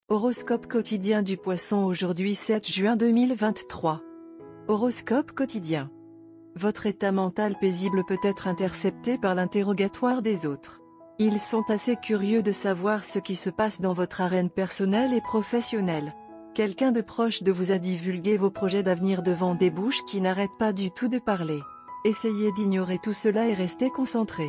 Horoscope quotidien du Poisson aujourd'hui 7 juin 2023. Horoscope quotidien. Votre état mental paisible peut être intercepté par l'interrogatoire des autres. Ils sont assez curieux de savoir ce qui se passe dans votre arène personnelle et professionnelle. Quelqu'un de proche de vous a divulgué vos projets d'avenir devant des bouches qui n'arrêtent pas du tout de parler. Essayez d'ignorer tout cela et restez concentré.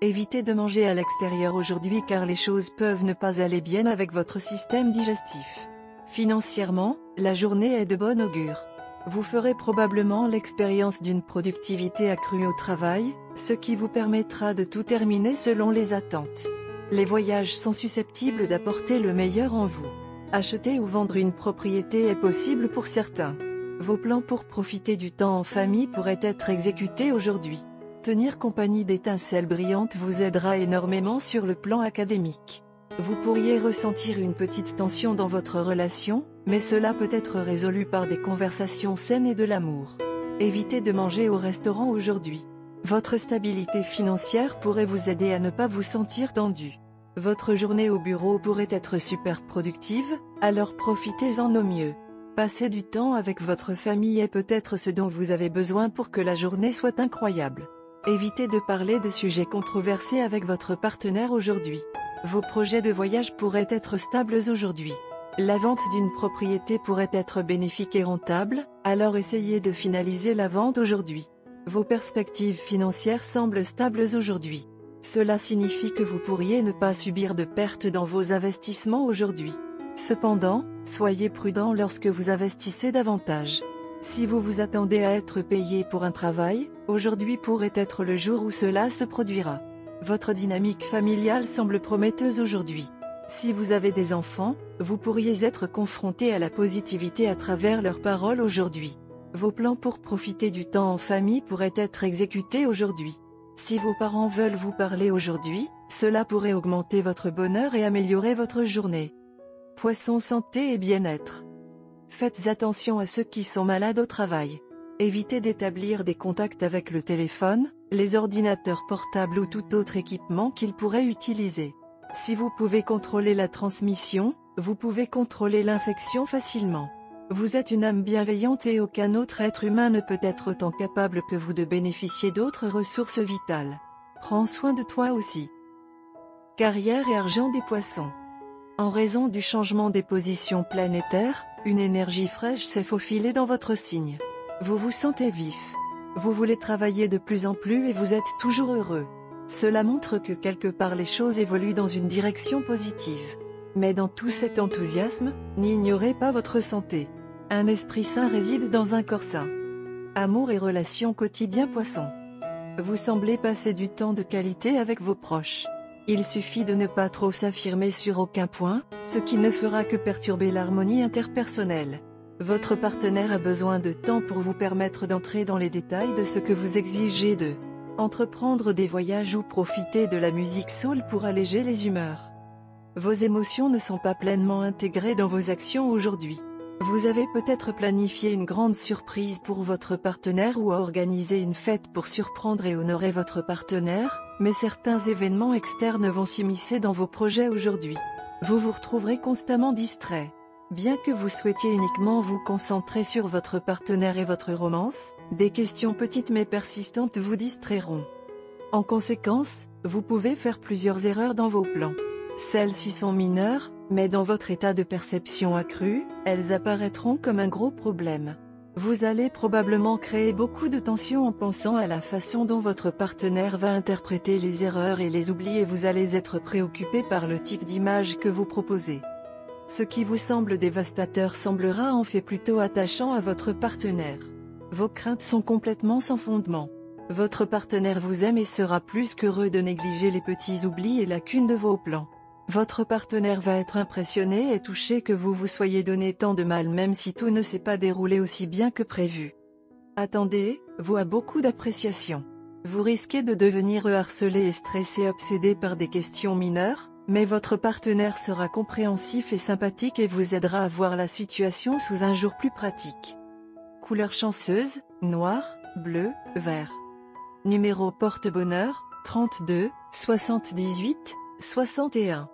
Évitez de manger à l'extérieur aujourd'hui car les choses peuvent ne pas aller bien avec votre système digestif. Financièrement, la journée est de bon augure. Vous ferez probablement l'expérience d'une productivité accrue au travail, ce qui vous permettra de tout terminer selon les attentes. Les voyages sont susceptibles d'apporter le meilleur en vous. Acheter ou vendre une propriété est possible pour certains. Vos plans pour profiter du temps en famille pourraient être exécutés aujourd'hui. Tenir compagnie d'étincelles brillantes vous aidera énormément sur le plan académique. Vous pourriez ressentir une petite tension dans votre relation, mais cela peut être résolu par des conversations saines et de l'amour. Évitez de manger au restaurant aujourd'hui. Votre stabilité financière pourrait vous aider à ne pas vous sentir tendu. Votre journée au bureau pourrait être super productive, alors profitez-en au mieux. Passer du temps avec votre famille est peut-être ce dont vous avez besoin pour que la journée soit incroyable. Évitez de parler de sujets controversés avec votre partenaire aujourd'hui. Vos projets de voyage pourraient être stables aujourd'hui. La vente d'une propriété pourrait être bénéfique et rentable, alors essayez de finaliser la vente aujourd'hui. Vos perspectives financières semblent stables aujourd'hui. Cela signifie que vous pourriez ne pas subir de pertes dans vos investissements aujourd'hui. Cependant, soyez prudent lorsque vous investissez davantage. Si vous vous attendez à être payé pour un travail, aujourd'hui pourrait être le jour où cela se produira. Votre dynamique familiale semble prometteuse aujourd'hui. Si vous avez des enfants, vous pourriez être confronté à la positivité à travers leurs paroles aujourd'hui. Vos plans pour profiter du temps en famille pourraient être exécutés aujourd'hui. Si vos parents veulent vous parler aujourd'hui, cela pourrait augmenter votre bonheur et améliorer votre journée. Poisson santé et bien-être. Faites attention à ceux qui sont malades au travail. Évitez d'établir des contacts avec le téléphone, les ordinateurs portables ou tout autre équipement qu'ils pourraient utiliser. Si vous pouvez contrôler la transmission, vous pouvez contrôler l'infection facilement. Vous êtes une âme bienveillante et aucun autre être humain ne peut être autant capable que vous de bénéficier d'autres ressources vitales. Prends soin de toi aussi. Carrière et argent des poissons. En raison du changement des positions planétaires, une énergie fraîche s'est faufilée dans votre signe. Vous vous sentez vif. Vous voulez travailler de plus en plus et vous êtes toujours heureux. Cela montre que quelque part les choses évoluent dans une direction positive. Mais dans tout cet enthousiasme, n'ignorez pas votre santé. Un esprit sain réside dans un corps sain. Amour et relations quotidien Poisson. Vous semblez passer du temps de qualité avec vos proches. Il suffit de ne pas trop s'affirmer sur aucun point, ce qui ne fera que perturber l'harmonie interpersonnelle. Votre partenaire a besoin de temps pour vous permettre d'entrer dans les détails de ce que vous exigez d'eux. Entreprendre des voyages ou profiter de la musique soul pour alléger les humeurs. Vos émotions ne sont pas pleinement intégrées dans vos actions aujourd'hui. Vous avez peut-être planifié une grande surprise pour votre partenaire ou organisé une fête pour surprendre et honorer votre partenaire, mais certains événements externes vont s'immiscer dans vos projets aujourd'hui. Vous vous retrouverez constamment distrait. Bien que vous souhaitiez uniquement vous concentrer sur votre partenaire et votre romance, des questions petites mais persistantes vous distrairont. En conséquence, vous pouvez faire plusieurs erreurs dans vos plans. Celles-ci sont mineures, mais dans votre état de perception accru, elles apparaîtront comme un gros problème. Vous allez probablement créer beaucoup de tension en pensant à la façon dont votre partenaire va interpréter les erreurs et les oublis et vous allez être préoccupé par le type d'image que vous proposez. Ce qui vous semble dévastateur semblera en fait plutôt attachant à votre partenaire. Vos craintes sont complètement sans fondement. Votre partenaire vous aime et sera plus qu'heureux de négliger les petits oublis et lacunes de vos plans. Votre partenaire va être impressionné et touché que vous vous soyez donné tant de mal même si tout ne s'est pas déroulé aussi bien que prévu. Attendez-vous à beaucoup d'appréciation. Vous risquez de devenir harcelé et stressé obsédé par des questions mineures, mais votre partenaire sera compréhensif et sympathique et vous aidera à voir la situation sous un jour plus pratique. Couleur chanceuse, noir, bleu, vert. Numéro porte-bonheur, 32, 78, 61.